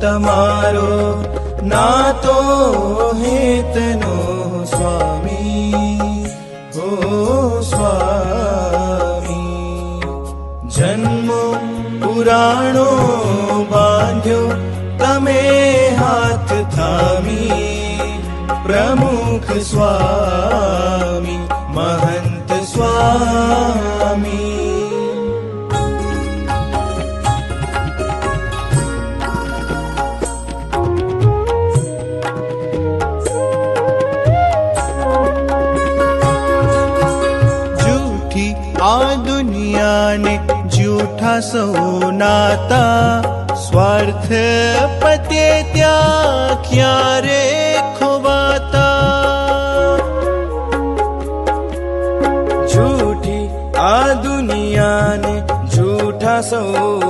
તમારો નાતો હેતનો સ્વામી હો સ્વામી. જન્મો પુરાણો બાંધ્યો તમે હાથ થામી, પ્રમુખ સ્વામી મહંત સ્વામી. આ દુનિયાને જૂઠા સૌ નાતા, સ્વાર્થ પતે ત્યાં ક્યારે ખોવાતા. જૂઠી આ દુનિયાને જૂઠા સૌ